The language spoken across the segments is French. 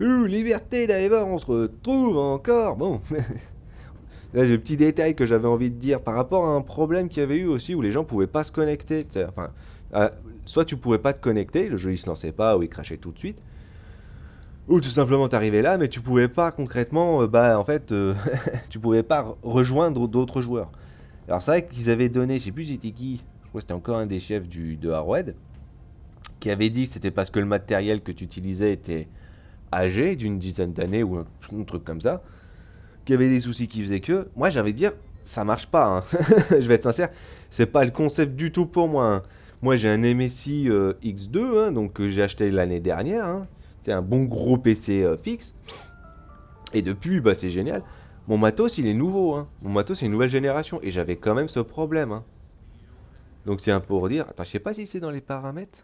Liberté Diver, on se retrouve encore. Bon, là j'ai le petit détail que j'avais envie de dire par rapport à un problème qu'il y avait eu aussi où les gens pouvaient pas se connecter. Enfin, soit tu pouvais pas te connecter, le jeu il se lançait pas ou il crachait tout de suite, ou tout simplement t'arrivais là, mais tu pouvais pas concrètement, en fait, tu pouvais pas rejoindre d'autres joueurs. Alors c'est vrai qu'ils avaient donné, je sais plus c'était qui, je crois que c'était encore un des chefs de Arrowhead, qui avait dit que c'était parce que le matériel que tu utilisais était âgé, d'une dizaine d'années ou un truc comme ça, qu'il y avait des soucis qui faisaient que, moi j'avais dire, ça marche pas, hein. Je vais être sincère, c'est pas le concept du tout pour moi, hein. Moi j'ai un MSI X2, hein, donc que j'ai acheté l'année dernière, hein. C'est un bon gros PC fixe, et depuis, bah c'est génial. Mon matos il est nouveau, hein. Mon matos c'est une nouvelle génération, et j'avais quand même ce problème, hein. Donc c'est un peu pour dire, attends, je sais pas si c'est dans les paramètres.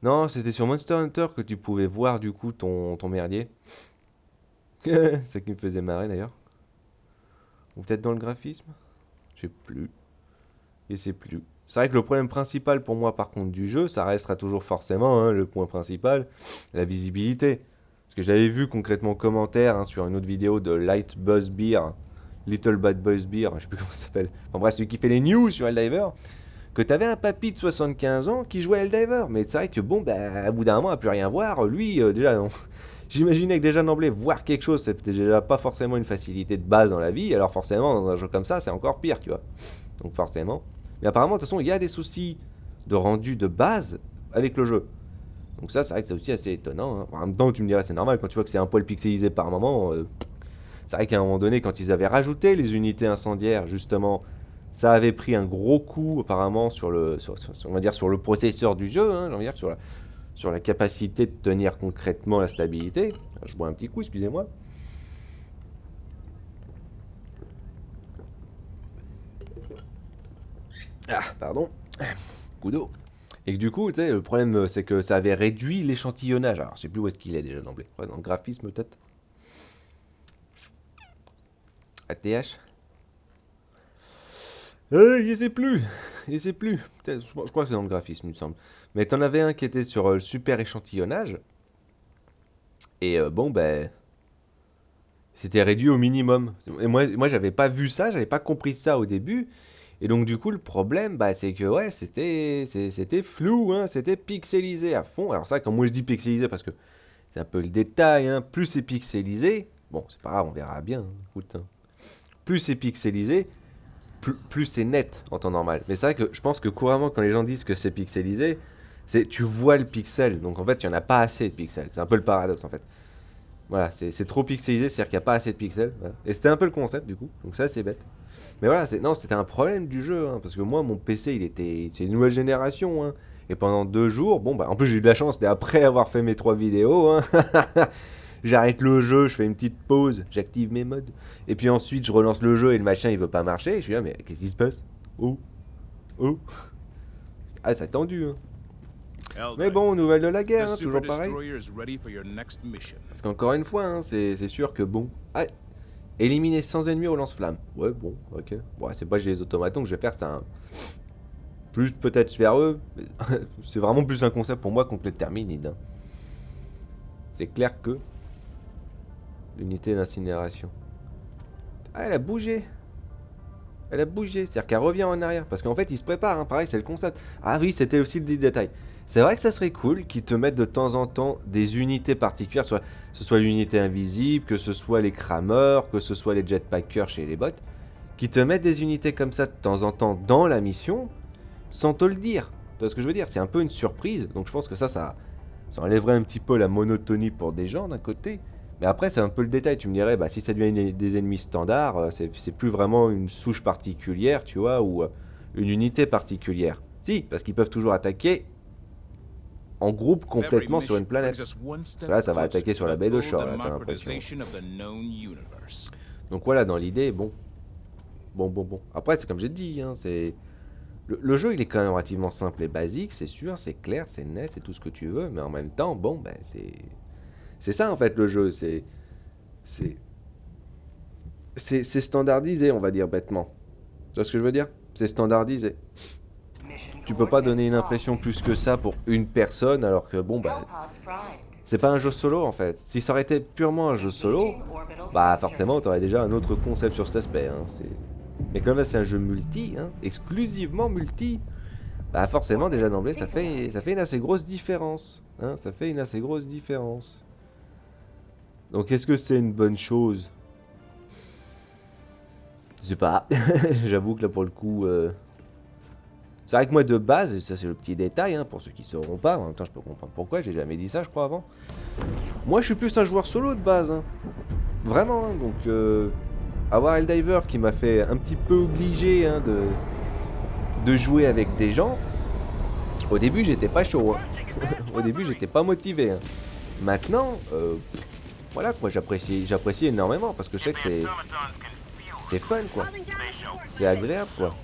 Non, c'était sur Monster Hunter que tu pouvais voir du coup ton merdier. C'est ça qui me faisait marrer d'ailleurs. Ou peut-être dans le graphisme. Je sais plus. Je sais plus. C'est vrai que le problème principal pour moi par contre du jeu, ça restera toujours forcément hein, le point principal, la visibilité. Parce que j'avais vu concrètement en commentaire hein, sur une autre vidéo de Light Buzz Beer, Little Bad Buzz Beer, je sais plus comment ça s'appelle. Enfin bref, celui qui fait les news sur Helldiver, que t'avais un papy de 75 ans qui jouait à Helldiver. Mais c'est vrai que bon, bah, à bout d'un moment, à plus rien voir, lui, déjà, non. J'imaginais que déjà d'emblée, voir quelque chose, c'était déjà pas forcément une facilité de base dans la vie. Alors forcément, dans un jeu comme ça, c'est encore pire, tu vois. Donc forcément. Mais apparemment, de toute façon, il y a des soucis de rendu de base avec le jeu. Donc ça, c'est vrai que c'est aussi assez étonnant. Hein. En même temps, tu me dirais, c'est normal quand tu vois que c'est un poil pixelisé par moment. C'est vrai qu'à un moment donné, quand ils avaient rajouté les unités incendiaires, justement, ça avait pris un gros coup apparemment sur le, on va dire sur le processeur du jeu, hein, j'ai envie de dire sur la capacité de tenir concrètement la stabilité. Je bois un petit coup, excusez-moi. Ah, pardon. Coup d'eau. Et que du coup, tu sais, le problème, c'est que ça avait réduit l'échantillonnage. Alors, je sais plus où est-ce qu'il est déjà d'emblée. Ouais, dans le graphisme, peut-être. ATH. Je sais plus. Je sais plus. Je crois que c'est dans le graphisme, il me semble. Mais t'en avais un qui était sur le super échantillonnage. Et bon, ben. C'était réduit au minimum. Et moi j'avais pas vu ça, j'avais pas compris ça au début. Et donc, du coup, le problème, bah, c'est que, ouais, c'était flou, hein, c'était pixelisé à fond. Alors, ça, quand moi je dis pixelisé, parce que c'est un peu le détail, hein, plus c'est pixelisé, bon, c'est pas grave, on verra bien, hein, écoute, hein. Plus c'est pixelisé, plus c'est net en temps normal. Mais c'est vrai que je pense que couramment, quand les gens disent que c'est pixelisé, c'est tu vois le pixel. Donc en fait, il n'y en a pas assez de pixels. C'est un peu le paradoxe en fait. Voilà, c'est trop pixelisé, c'est-à-dire qu'il n'y a pas assez de pixels. Voilà. Et c'était un peu le concept du coup. Donc ça, c'est bête. Mais voilà, non, c'était un problème du jeu. Hein, parce que moi, mon PC, c'est une nouvelle génération. Hein, et pendant 2 jours, bon, bah en plus, j'ai eu de la chance. C'était après avoir fait mes 3 vidéos. Hein, j'arrête le jeu, je fais une petite pause, j'active mes mods. Et puis ensuite, je relance le jeu et le machin, il veut pas marcher. Je suis là, mais qu'est-ce qui se passe? Oh, oh. Ah, c'est tendu, hein. Mais bon, nouvelle de la guerre, hein, toujours pareil. Parce qu'encore une fois, hein, c'est sûr que bon. Ah, éliminer 100 ennemis au lance-flamme. Ouais, bon, ok. Bon, c'est pas les automatons que je vais faire, c'est un. Plus peut-être vers eux. C'est vraiment plus un concept pour moi contre les terminides. Hein. C'est clair que. L'unité d'incinération. Ah, elle a bougé. Elle a bougé, c'est-à-dire qu'elle revient en arrière. Parce qu'en fait, il se prépare, hein, pareil, c'est le concept. Ah oui, c'était aussi le détail. C'est vrai que ça serait cool qu'ils te mettent de temps en temps des unités particulières, soit que ce soit l'unité invisible, que ce soit les crameurs, que ce soit les jetpackers chez les bots, qui te mettent des unités comme ça de temps en temps dans la mission, sans te le dire. Tu vois ce que je veux dire? C'est un peu une surprise, donc je pense que ça enlèverait un petit peu la monotonie pour des gens d'un côté. Mais après, c'est un peu le détail. Tu me dirais, bah, si ça devient des ennemis standards, c'est plus vraiment une souche particulière, tu vois, ou une unité particulière. Si, parce qu'ils peuvent toujours attaquer en groupe complètement sur une planète. Parce que là, ça va attaquer sur la baie de Shore, là, t'as l'impression. Donc voilà, dans l'idée, bon. Bon. Après, c'est comme j'ai dit, hein, c'est... Le jeu, il est quand même relativement simple et basique, c'est sûr, c'est clair, c'est net, c'est tout ce que tu veux, mais en même temps, bon, ben, c'est... C'est ça en fait le jeu, c'est standardisé, on va dire bêtement. Tu vois ce que je veux dire? C'est standardisé. Tu peux pas donner une impression plus que ça pour une personne, alors que bon bah C'est pas un jeu solo en fait. Si ça aurait été purement un jeu solo, bah forcément t'aurais déjà un autre concept sur cet aspect. Hein. Mais comme là c'est un jeu multi, hein, exclusivement multi, bah forcément déjà d'emblée ça fait une assez grosse différence. Hein, ça fait une assez grosse différence. Donc est-ce que c'est une bonne chose? Je sais pas. J'avoue que là pour le coup... C'est vrai que moi de base, et ça c'est le petit détail, hein, pour ceux qui ne sauront pas, en même temps je peux comprendre pourquoi, j'ai jamais dit ça je crois avant. Moi je suis plus un joueur solo de base, hein. Vraiment, hein, donc avoir Helldiver qui m'a fait un petit peu obligé hein, de jouer avec des gens, au début j'étais pas chaud, hein. Au début j'étais pas motivé. Hein. Maintenant, voilà quoi, j'apprécie énormément parce que je sais que c'est fun quoi, c'est agréable quoi.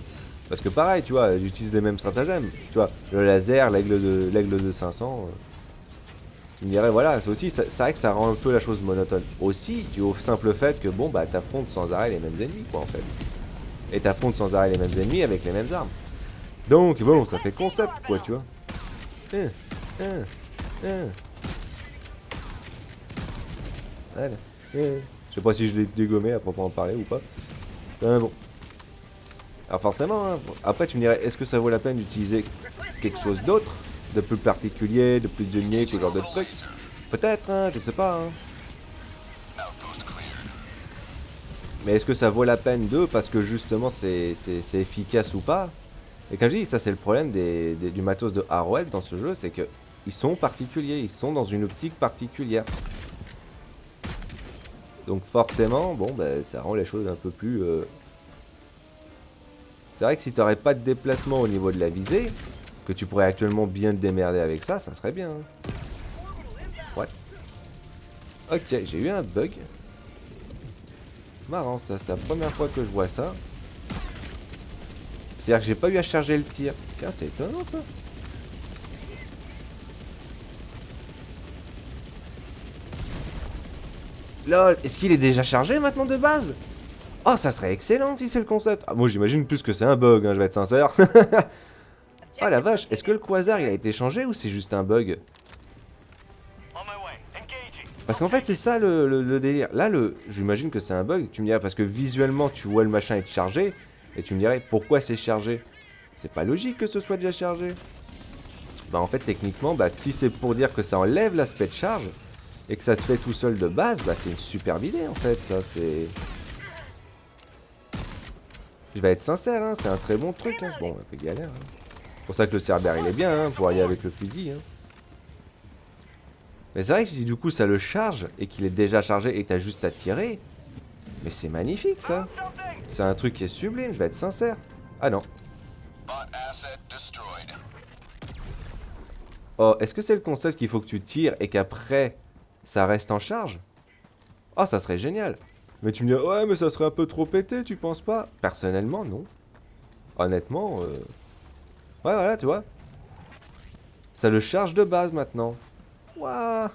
Parce que pareil, tu vois, j'utilise les mêmes stratagèmes. Tu vois, le laser, l'aigle de 500. Tu me dirais, voilà, c'est aussi, c'est vrai que ça rend un peu la chose monotone. Aussi, tu au simple fait que, bon, bah, t'affrontes sans arrêt les mêmes ennemis, quoi, en fait. Et t'affrontes sans arrêt les mêmes ennemis avec les mêmes armes. Donc, bon, ça fait concept, quoi, tu vois. Voilà. Je sais pas si je l'ai dégommé à proprement parler ou pas. Bon. Alors forcément, hein, après tu me dirais, est-ce que ça vaut la peine d'utiliser quelque chose d'autre, de plus particulier, de plus unique, ce genre de truc? Peut-être, hein, je sais pas. Hein. Mais est-ce que ça vaut la peine d'eux parce que justement c'est efficace ou pas? Et comme je dis, ça c'est le problème du matos de Arrowhead dans ce jeu, c'est que ils sont particuliers, ils sont dans une optique particulière. Donc forcément, bon, bah, ça rend les choses un peu plus... C'est vrai que si t'aurais pas de déplacement au niveau de la visée, que tu pourrais actuellement bien te démerder avec ça, ça serait bien. Hein. Ouais. Ok, j'ai eu un bug. Marrant ça, c'est la première fois que je vois ça. C'est-à-dire que j'ai pas eu à charger le tir. Tiens, c'est étonnant ça. Lol, est-ce qu'il est déjà chargé maintenant de base? Oh, ça serait excellent si c'est le concept. Ah, moi j'imagine plus que c'est un bug, hein, je vais être sincère. Oh la vache, est-ce que le quasar il a été changé ou c'est juste un bug? Parce qu'en fait c'est ça le délire. Là j'imagine que c'est un bug, tu me dirais parce que visuellement tu vois le machin être chargé. Et tu me dirais pourquoi c'est chargé? C'est pas logique que ce soit déjà chargé. Bah en fait techniquement, bah si c'est pour dire que ça enlève l'aspect de charge et que ça se fait tout seul de base, bah c'est une superbe idée en fait ça, c'est... Je vais être sincère, hein, c'est un très bon truc. Hein. Bon, un peu galère. Hein. C'est pour ça que le Cerbère il est bien, hein, pour aller avec le fusil. Hein. Mais c'est vrai que si du coup ça le charge et qu'il est déjà chargé et que t'as juste à tirer, mais c'est magnifique ça. C'est un truc qui est sublime, je vais être sincère. Ah non. Oh, est-ce que c'est le concept qu'il faut que tu tires et qu'après ça reste en charge? Oh, ça serait génial. Mais tu me dis, ouais, mais ça serait un peu trop pété, tu penses pas? Personnellement, non. Honnêtement, ouais, voilà, tu vois. Ça le charge de base maintenant. Waouh.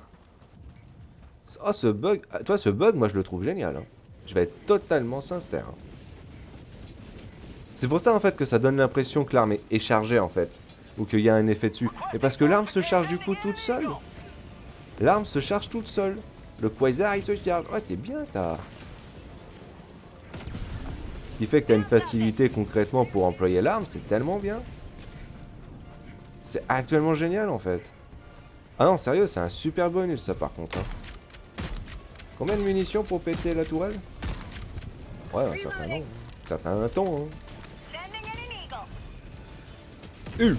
Oh, ce bug. Toi, ce bug, moi, je le trouve génial. Hein. Je vais être totalement sincère. Hein. C'est pour ça, en fait, que ça donne l'impression que l'arme est chargée, en fait. Ou qu'il y a un effet dessus. Et parce que l'arme se charge du coup toute seule. L'arme se charge toute seule. Le quasar, il se charge. Oh, c'est bien, t'as... Ce qui fait que tu as une facilité concrètement pour employer l'arme, c'est tellement bien. C'est actuellement génial en fait. Ah non, sérieux, c'est un super bonus ça par contre. Hein. Combien de munitions pour péter la tourelle? Ouais, un certain nombre. Certain temps. Hein.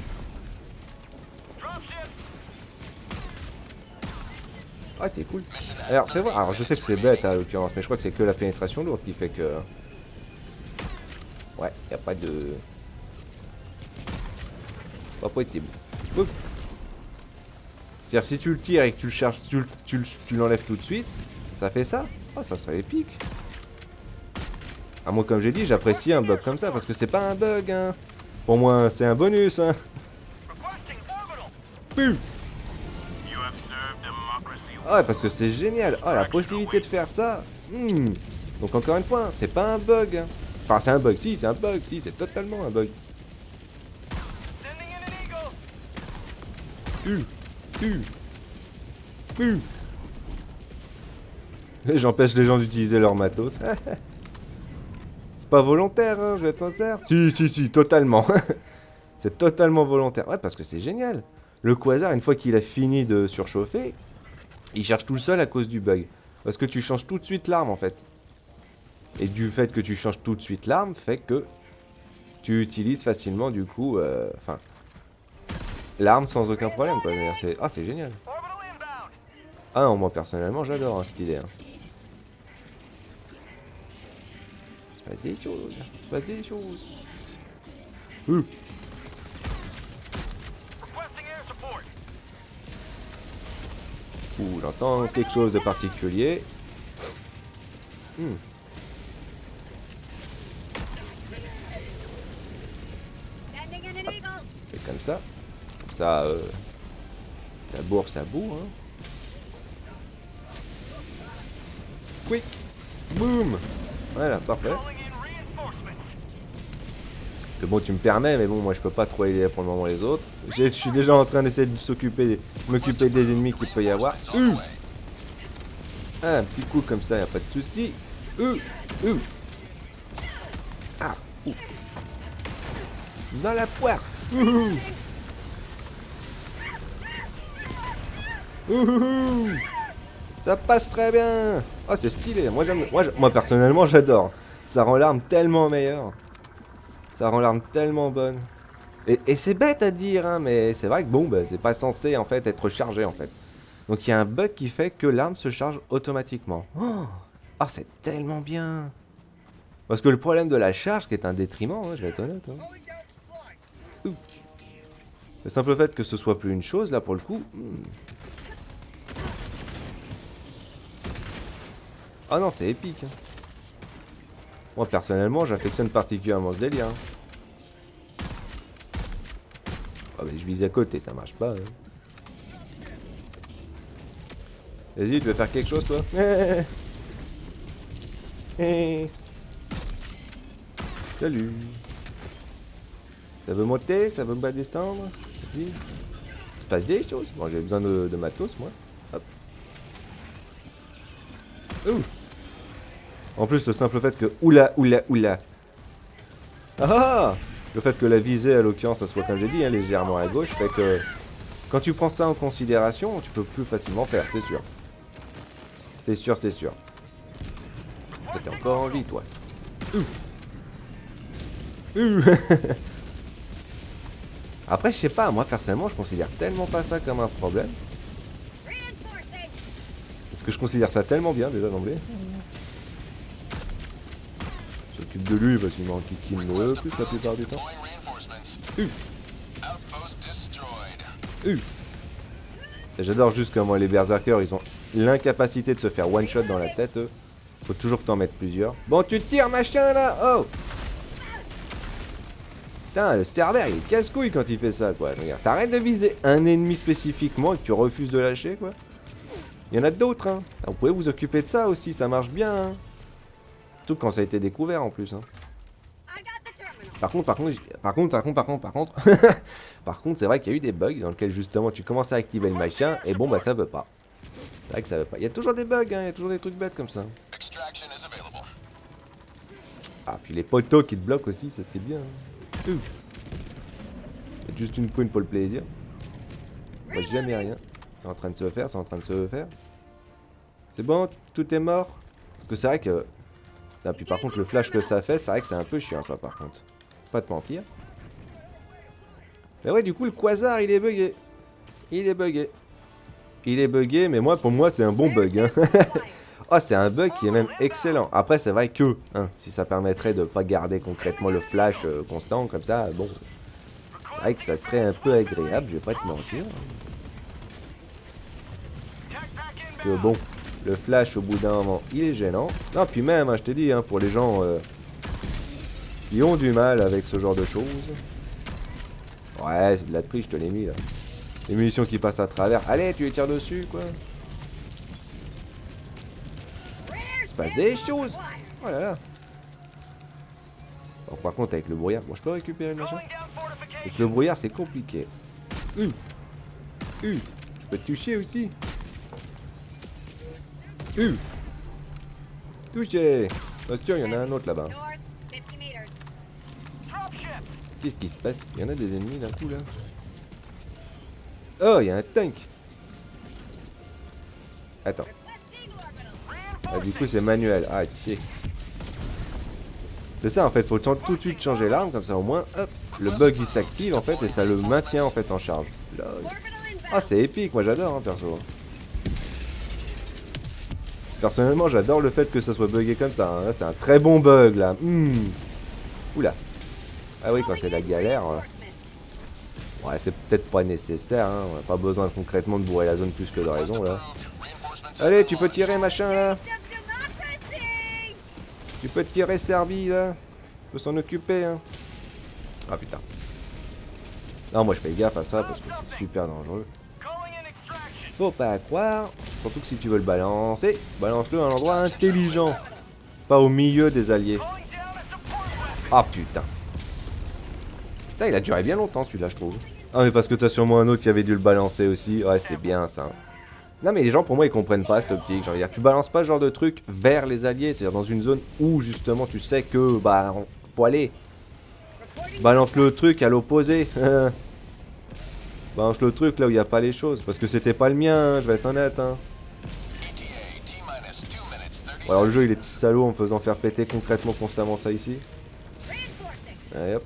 Ah, t'es cool. Alors, fais voir. Alors, je sais que c'est bête à l'occurrence, mais je crois que c'est que la pénétration lourde qui fait que. Ouais, y a pas de... Pas possible. C'est-à-dire si tu le tires et que tu le charges, tu l'enlèves tout de suite, ça fait ça. Oh, ça serait épique. Ah, moi, comme j'ai dit, j'apprécie un bug comme ça, parce que c'est pas un bug, hein. Pour moi, c'est un bonus, hein. Ah, parce que c'est génial. Oh, la possibilité de faire ça. Donc, encore une fois, c'est pas un bug, hein. Enfin, c'est un bug, si, c'est un bug, si, c'est totalement un bug. J'empêche les gens d'utiliser leur matos. C'est pas volontaire, hein, je vais être sincère. Si, totalement. C'est totalement volontaire. Ouais, parce que c'est génial. Le quasar, une fois qu'il a fini de surchauffer, il cherche tout seul à cause du bug. Parce que tu changes tout de suite l'arme, en fait. Et du fait que tu changes tout de suite l'arme, fait que tu utilises facilement, du coup, l'arme sans aucun problème, quoi. Ah, c'est génial. Ah non, moi, personnellement, j'adore cette idée. Il se passe des choses. Il se passe des choses. J'entends quelque chose de particulier. C'est comme ça. Comme ça, ça bourre, hein. Quick. Boom. Voilà, parfait. Que bon, tu me permets, mais bon, moi je peux pas trop aider pour le moment les autres. Je suis déjà en train d'essayer de m'occuper des ennemis qu'il peut y avoir. Un petit coup comme ça, y a pas de souci. Ah, dans la poire. Ça passe très bien. Oh, c'est stylé. Moi personnellement, j'adore. Ça rend l'arme tellement meilleure. Ça rend l'arme tellement bonne. Et c'est bête à dire, hein, mais c'est vrai que bon, bah, c'est pas censé en fait être chargé en fait. Donc il y a un bug qui fait que l'arme se charge automatiquement. Oh, c'est tellement bien. Parce que le problème de la charge, qui est un détriment, hein, je vais être honnête. Hein. Le simple fait que ce soit plus une chose, là pour le coup. Ah non, c'est épique. Hein. Moi personnellement, j'affectionne particulièrement ce délire. Hein. Ah mais je vise à côté, ça marche pas. Hein. Vas-y, tu veux faire quelque chose toi? Salut. Ça veut monter? Ça veut pas descendre? Vas-y. Il se passe des choses. Bon, j'ai besoin de matos, moi. Hop. Ouh. En plus, le simple fait que... Oula. Ah! Le fait que la visée, à l'occurrence, ça soit, comme j'ai dit, hein, légèrement à gauche, fait que... Quand tu prends ça en considération, tu peux plus facilement faire, c'est sûr. C'est sûr. T'es encore en vie, toi. Après, je sais pas, moi, personnellement, je considère tellement pas ça comme un problème. Parce que je considère ça tellement bien, déjà, d'emblée. Je s'occupe de lui parce qu'il m'en kikine le plus la plupart du temps. Et j'adore juste comment les berserkers, ils ont l'incapacité de se faire one shot dans la tête, eux. Faut toujours que t'en mettes plusieurs. Bon, tu tires, machin, là. Oh. Putain, le serveur, il est casse-couille quand il fait ça, quoi. Regarde, t'arrêtes de viser un ennemi spécifiquement et que tu refuses de lâcher, quoi. Il y en a d'autres, hein. Vous pouvez vous occuper de ça aussi, ça marche bien, hein. Surtout quand ça a été découvert, en plus, hein. Par contre, c'est vrai qu'il y a eu des bugs dans lesquels justement tu commences à activer le machin et bon bah ça veut pas. C'est vrai que ça veut pas. Il y a toujours des bugs, hein, il y a toujours des trucs bêtes comme ça. Ah, puis les poteaux qui te bloquent aussi, ça c'est bien. C'est juste une prune pour le plaisir. Moi jamais rien. C'est en train de se faire, C'est bon, tout est mort. Parce que c'est vrai que... Ah, puis par contre le flash que ça fait, c'est vrai que c'est un peu chiant ça par contre. Pas te mentir. Mais ouais, du coup, le quasar, il est bugué. Il est bugué, mais moi, pour moi, c'est un bon bug. Hein. Oh, c'est un bug qui est même excellent. Après, c'est vrai que, hein, si ça permettrait de pas garder concrètement le flash constant, comme ça, bon... C'est vrai que ça serait un peu agréable, je vais pas te mentir. Parce que, bon, le flash, au bout d'un moment, il est gênant. Non, puis même, hein, je te dis, hein, pour les gens... qui ont du mal avec ce genre de choses. Ouais, c'est de la triche, je te l'ai mis là. Les munitions qui passent à travers. Allez, tu les tires dessus, quoi. Il se passe des choses. Oh là là. Bon, par contre, avec le brouillard, bon, je peux récupérer le machin. Avec le brouillard, c'est compliqué. Je peux te toucher aussi. Touché. Attention, il y en a un autre là-bas. North, 50 meters. Qu'est-ce qui se passe? Il y en a des ennemis d'un coup là. Oh, il y a un tank. Attends. Ah, du coup, c'est manuel. Ah, chier. C'est ça en fait, faut tout de suite changer l'arme, comme ça au moins, hop, le bug il s'active en fait et ça le maintient en fait en charge. Là, ah, c'est épique, moi j'adore hein, perso. Personnellement, j'adore le fait que ça soit buggé comme ça. Hein. Là, c'est un très bon bug là. Oula. Ah oui, quand c'est la galère. Ouais, c'est peut-être pas nécessaire. Hein. On a pas besoin concrètement de bourrer la zone plus que de raison là. Allez, tu peux tirer machin là. Tu peux te tirer Servi là. Tu peux s'en occuper hein. Ah putain. Non, moi je fais gaffe à ça parce que c'est super dangereux. Faut pas croire. Surtout que si tu veux le balancer, balance-le à un endroit intelligent. Pas au milieu des alliés. Ah putain. Putain, il a duré bien longtemps celui-là, je trouve. Ah, mais parce que t'as sûrement un autre qui avait dû le balancer aussi. Ouais, c'est bien ça. Non, mais les gens, pour moi, ils comprennent pas cette optique. Genre, tu balances pas ce genre de truc vers les alliés. C'est-à-dire dans une zone où, justement, tu sais que, bah, faut aller. Balance le truc à l'opposé. Balance le truc là où il n'y a pas les choses. Parce que c'était pas le mien, hein, je vais être honnête. Hein. Bon, alors le jeu il est petit salaud en me faisant faire péter concrètement constamment ça ici. Allez hop.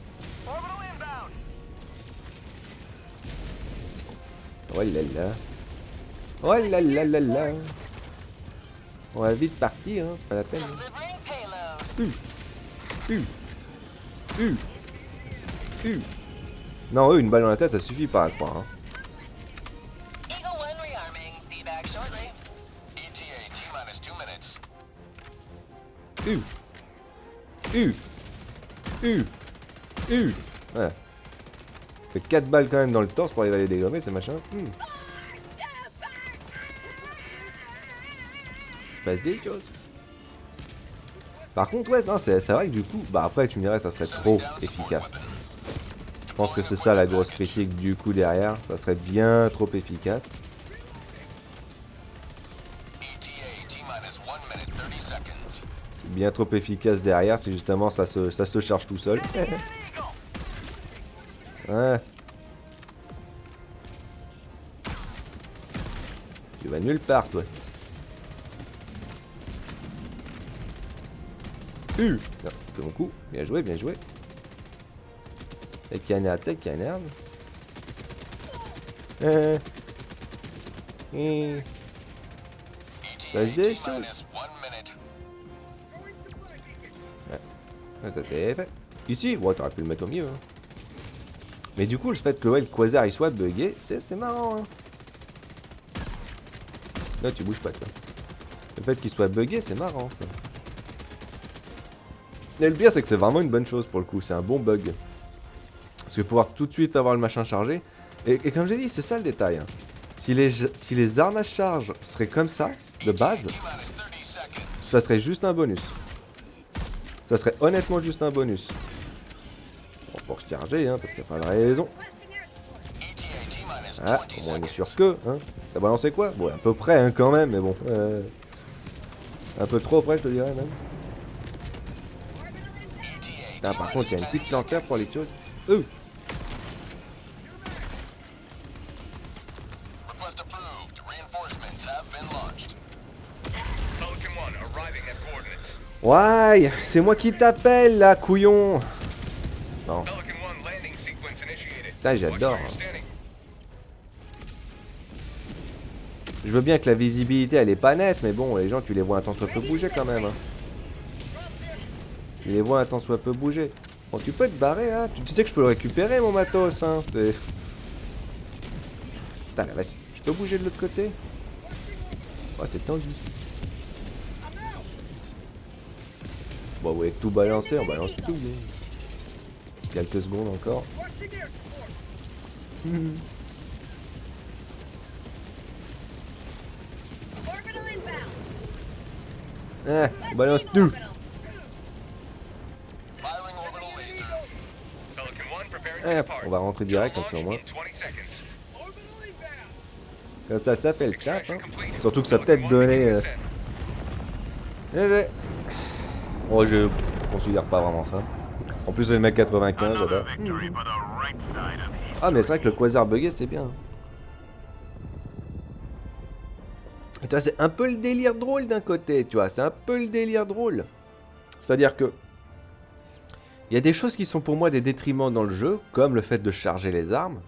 Oh là là. Oh là là là là. On va vite partir, hein, c'est pas la peine. Non, eux, une balle dans la tête, ça suffit pas à croire. Hein. Ouais. Fait 4 balles quand même dans le torse pour arriver à les dégommer, ces machins. Il se passe des choses. Par contre, ouais, non, c'est vrai que du coup, bah après, tu me dirais, ça serait trop efficace. Je pense que c'est ça la grosse critique du coup derrière. Ça serait bien trop efficace. C'est bien trop efficace derrière si justement ça se charge tout seul. Ouais. Tu vas nulle part toi. Non, fais mon coup. Bien joué, bien joué. Et canard, tu sais, canard. Passe des choses. Ouais, ça c'est fait. Ici, ouais, t'aurais pu le mettre au milieu. Hein. Mais du coup, le fait que ouais, le quasar il soit bugué, c'est marrant. Hein. Là, tu bouges pas, toi. Le fait qu'il soit bugué, c'est marrant, ça. Et le pire, c'est que c'est vraiment une bonne chose pour le coup. C'est un bon bug. Parce que pouvoir tout de suite avoir le machin chargé. Et comme j'ai dit, c'est ça le détail. Hein. Si les armes à charge seraient comme ça, de base, ça serait juste un bonus. Ça serait honnêtement juste un bonus. Bon, pour charger, hein, parce qu'il n'y a pas de raison. Ah, au moins on est sûr que, hein. T'as balancé quoi? Bon, à peu près, hein, quand même, mais bon. Un peu trop près, je te dirais, même. Ah, par contre, il y a une petite lenteur pour les choses. Ouais, c'est moi qui t'appelle là, couillon. Non. Putain, j'adore. Je veux bien que la visibilité elle est pas nette, mais bon, les gens tu les vois un temps soit peu bouger quand même. Hein. Tu les vois un temps soit peu bouger. Bon, tu peux te barrer là. Tu sais que je peux le récupérer mon matos, hein. C'est. Putain la vache. Je peux bouger de l'autre côté? Oh, c'est tendu. Bon, ouais, tout balancer, on balance tout. Quelques secondes encore. On balance tout. On va rentrer direct comme ça au moins. Comme ça fait le taf. Hein. Surtout que ça peut-être donner GG. Oh, je considère pas vraiment ça. En plus, c'est le mec 95, j'adore. Ah, mais c'est vrai que le quasar buggé, c'est bien. Et tu vois, c'est un peu le délire drôle d'un côté, tu vois. C'est un peu le délire drôle. C'est-à-dire que il y a des choses qui sont pour moi des détriments dans le jeu, comme le fait de charger les armes.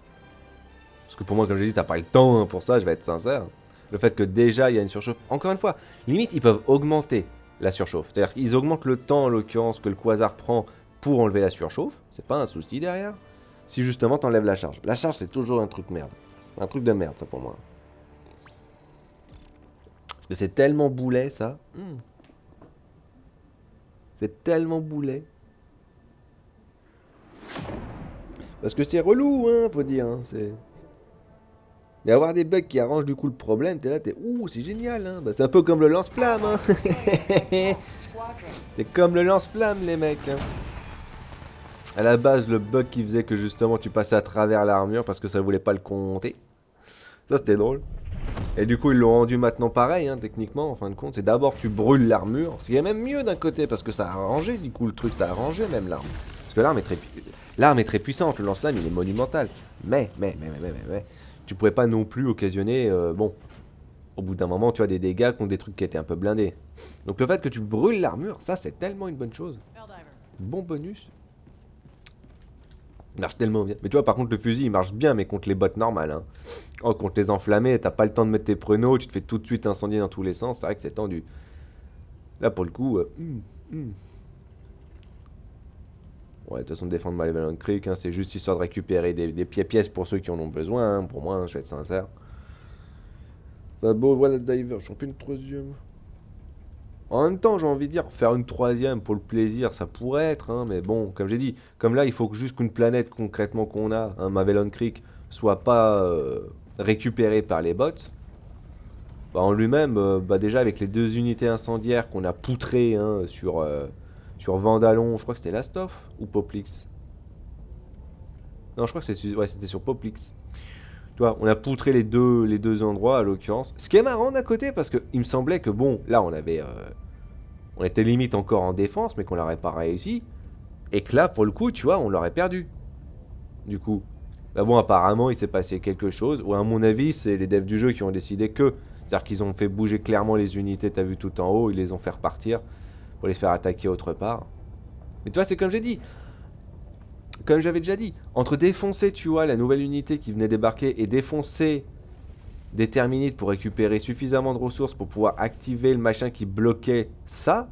Parce que pour moi, comme je l'ai dit, t'as pas le temps hein, pour ça, je vais être sincère. Le fait que déjà il y a une surchauffe. Encore une fois, limite ils peuvent augmenter la surchauffe. C'est-à-dire qu'ils augmentent le temps en l'occurrence que le quasar prend pour enlever la surchauffe. C'est pas un souci derrière. Si justement t'enlèves la charge. La charge c'est toujours un truc merde. Un truc de merde ça pour moi. Parce que c'est tellement boulet ça. C'est tellement boulet. Parce que c'est relou hein, faut dire. Hein, c'est... Mais avoir des bugs qui arrangent du coup le problème, t'es là, t'es ouh, c'est génial, hein. Bah, c'est un peu comme le lance-flamme, hein. C'est comme le lance-flamme, les mecs. Hein. À la base, le bug qui faisait que justement tu passais à travers l'armure parce que ça voulait pas le compter. Ça, c'était drôle. Et du coup, ils l'ont rendu maintenant pareil, hein, techniquement, en fin de compte. C'est d'abord tu brûles l'armure. Ce qui est même mieux d'un côté parce que ça a arrangé, du coup, le truc, ça a arrangé même l'arme. Parce que l'arme est très puissante, le lance-flamme, il est monumental. Mais. Tu pouvais pas non plus occasionner, bon, au bout d'un moment, tu as des dégâts contre des trucs qui étaient un peu blindés. Donc le fait que tu brûles l'armure, ça c'est tellement une bonne chose. Bon bonus. Il marche tellement bien. Mais tu vois, par contre, le fusil il marche bien, mais contre les bottes normales. Hein. Oh, contre les enflammés, t'as pas le temps de mettre tes pruneaux, tu te fais tout de suite incendier dans tous les sens, c'est vrai que c'est tendu. Là, pour le coup, ouais, de toute façon, défendre Malevolent Creek, hein, c'est juste histoire de récupérer des pièces pour ceux qui en ont besoin. Hein, pour moi, hein, je vais être sincère. Bah, bon, voilà, Diver, j'en fais une troisième. En même temps, j'ai envie de dire, faire une troisième pour le plaisir, ça pourrait être, hein, mais bon, comme j'ai dit, comme là, il faut que juste qu'une planète concrètement qu'on a, hein, Mavellon Creek, soit pas récupérée par les bots. Bah, en lui-même, bah, déjà avec les deux unités incendiaires qu'on a poutrées hein, sur Vandalon, je crois que c'était Lastoff ou Poplix. Non, je crois que c'était sur Poplix. Tu vois, on a poutré les deux endroits à l'occurrence. Ce qui est marrant d'un côté, parce que il me semblait que bon, là on avait. On était limite encore en défense, mais qu'on l'aurait pas réussi. Et que là, pour le coup, tu vois, on l'aurait perdu. Du coup. Bah bon, apparemment, il s'est passé quelque chose. Ou à mon avis, c'est les devs du jeu qui ont décidé que. C'est-à-dire qu'ils ont fait bouger clairement les unités, t'as vu tout en haut, ils les ont fait repartir pour les faire attaquer autre part. Mais tu vois, c'est comme j'ai dit, comme j'avais déjà dit, entre défoncer, tu vois, la nouvelle unité qui venait débarquer et défoncer des terminites pour récupérer suffisamment de ressources pour pouvoir activer le machin qui bloquait ça,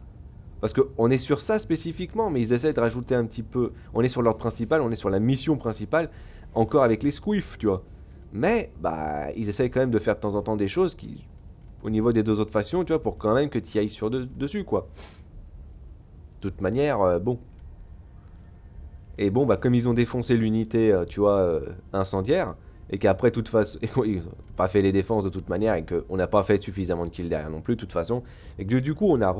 parce qu'on est sur ça spécifiquement, mais ils essaient de rajouter un petit peu. On est sur l'ordre principal, on est sur la mission principale, encore avec les squiffs, tu vois. Mais, bah, ils essayent quand même de faire de temps en temps des choses qui, au niveau des deux autres factions, tu vois, pour quand même que tu y ailles dessus, quoi. De toute manière, bon. Et bon, bah, comme ils ont défoncé l'unité, tu vois, incendiaire, et qu'après, de toute façon, ils n'ont pas fait les défenses de toute manière, et qu'on n'a pas fait suffisamment de kills derrière non plus, de toute façon, et que du coup, on a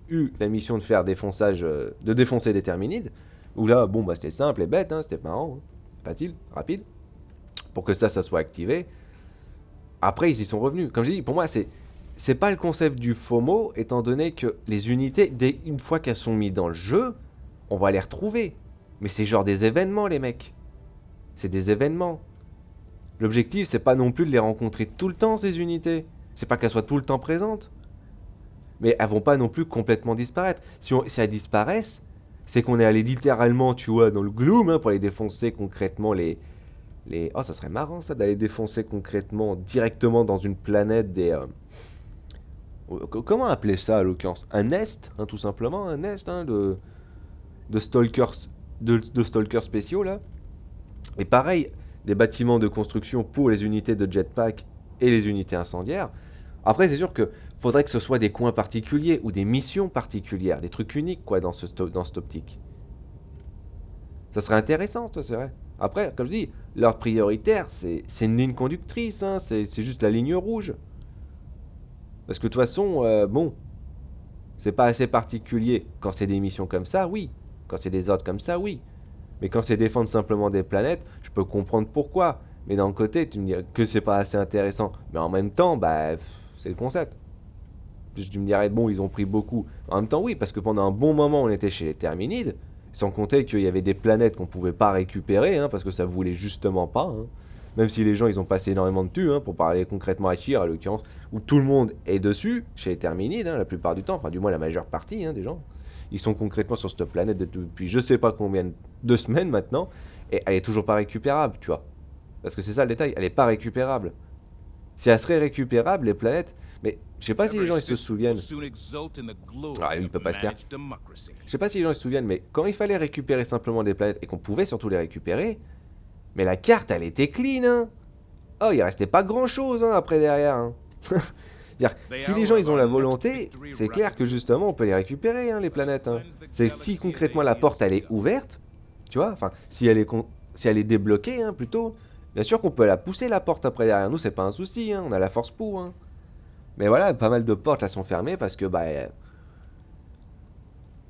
eu la mission de faire défonçage, de défoncer des terminides, où là, bon, bah, c'était simple et bête, hein, c'était marrant, hein, facile, rapide, pour que ça soit activé. Après, ils y sont revenus. Comme je dis, pour moi, c'est pas le concept du FOMO, étant donné que les unités, une fois qu'elles sont mises dans le jeu, on va les retrouver. Mais c'est genre des événements, les mecs. C'est des événements. L'objectif, c'est pas non plus de les rencontrer tout le temps, ces unités. C'est pas qu'elles soient tout le temps présentes. Mais elles vont pas non plus complètement disparaître. Si elles disparaissent, c'est qu'on est allé littéralement, tu vois, dans le gloom, hein, pour les défoncer concrètement Oh, ça serait marrant, ça, d'aller défoncer concrètement, directement dans une planète des... Comment appeler ça, à l'occurrence? Un nest, hein, tout simplement, un nest, hein, de stalkers, de stalkers spéciaux, là. Et pareil, des bâtiments de construction pour les unités de jetpack et les unités incendiaires. Après, c'est sûr que faudrait que ce soit des coins particuliers ou des missions particulières, des trucs uniques, quoi, dans cette optique. Ça serait intéressant, toi, c'est vrai. Après, comme je dis, l'ordre prioritaire, c'est une ligne conductrice, hein, c'est juste la ligne rouge. Parce que de toute façon, bon, c'est pas assez particulier. Quand c'est des missions comme ça, oui. Quand c'est des ordres comme ça, oui. Mais quand c'est défendre simplement des planètes, je peux comprendre pourquoi. Mais d'un côté, tu me dis que c'est pas assez intéressant. Mais en même temps, bah, c'est le concept. Je me dirais, bon, ils ont pris beaucoup. En même temps, oui, parce que pendant un bon moment, on était chez les Terminides, sans compter qu'il y avait des planètes qu'on pouvait pas récupérer, hein, parce que ça voulait justement pas. Hein. Même si les gens, ils ont passé énormément de thunes, hein, pour parler concrètement à Chir, à l'occurrence, où tout le monde est dessus, chez les Terminides, hein, la plupart du temps, enfin, du moins la majeure partie, hein, des gens. Ils sont concrètement sur cette planète depuis je sais pas combien de semaines maintenant, et elle est toujours pas récupérable, tu vois. Parce que c'est ça le détail, elle est pas récupérable. Si elle serait récupérable, les planètes. Mais je sais pas si les gens ils se souviennent. Ah, il peut pas se taire. Je sais pas si les gens ils se souviennent, mais quand il fallait récupérer simplement des planètes et qu'on pouvait surtout les récupérer, mais la carte elle était clean, hein. Oh, il restait pas grand chose hein, après derrière. Hein. C'est-à-dire, si les gens ils ont la volonté, c'est clair que justement on peut les récupérer hein, les planètes. Hein. C'est si concrètement la porte elle est ouverte, tu vois, enfin si si elle est débloquée hein, plutôt. Bien sûr qu'on peut la pousser la porte après derrière nous, c'est pas un souci, hein, on a la force pour. Hein. Mais voilà, pas mal de portes là sont fermées parce que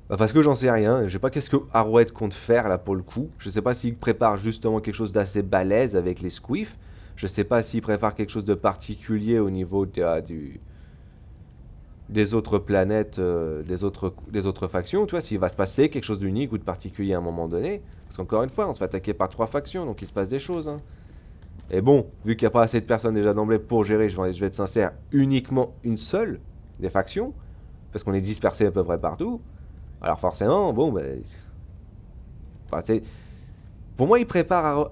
parce que j'en sais rien. Je sais pas qu'est-ce que Arrowhead compte faire là pour le coup. Je sais pas s'il prépare justement quelque chose d'assez balèze avec les squiffs. Je sais pas s'il prépare quelque chose de particulier au niveau des autres planètes, des autres factions. Tu vois, s'il va se passer quelque chose d'unique ou de particulier à un moment donné. Parce qu'encore une fois, on se fait attaquer par 3 factions, donc il se passe des choses. Hein. Et bon, vu qu'il n'y a pas assez de personnes déjà d'emblée pour gérer, je vais être sincère, uniquement une seule des factions, parce qu'on est dispersé à peu près partout, alors forcément, bon, enfin, pour moi,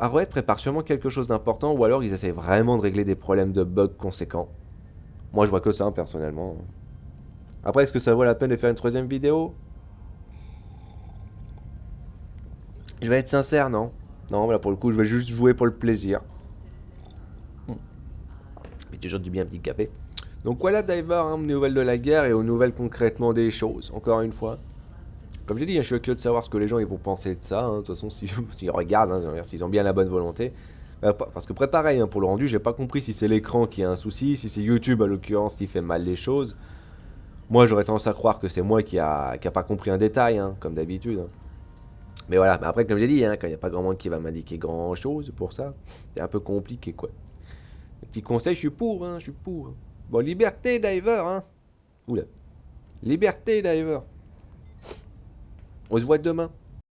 Arrowhead prépare sûrement quelque chose d'important, ou alors ils essaient vraiment de régler des problèmes de bugs conséquents. Moi, je vois que ça, personnellement. Après, est-ce que ça vaut la peine de faire une troisième vidéo? Je vais être sincère, non. Non, là, pour le coup, je vais juste jouer pour le plaisir. Mais toujours du bien un petit café. Donc voilà Diver, hein, aux nouvelles de la guerre et aux nouvelles concrètement des choses, encore une fois. Comme j'ai dit, je suis curieux de savoir ce que les gens ils vont penser de ça. Hein. De toute façon, s'ils regardent, hein, s'ils ont bien la bonne volonté. Parce que pareil, hein, pour le rendu, j'ai pas compris si c'est l'écran qui a un souci, si c'est YouTube à l'occurrence qui fait mal les choses. Moi, j'aurais tendance à croire que c'est moi qui a pas compris un détail, hein, comme d'habitude. Hein. Mais voilà, mais après, comme j'ai dit, hein, quand il n'y a pas grand monde qui va m'indiquer grand chose pour ça, c'est un peu compliqué quoi. Petit conseil, je suis pour, hein, je suis pour. Hein. Bon, liberté, Diver, hein. Oula. Liberté, Diver. On se voit demain.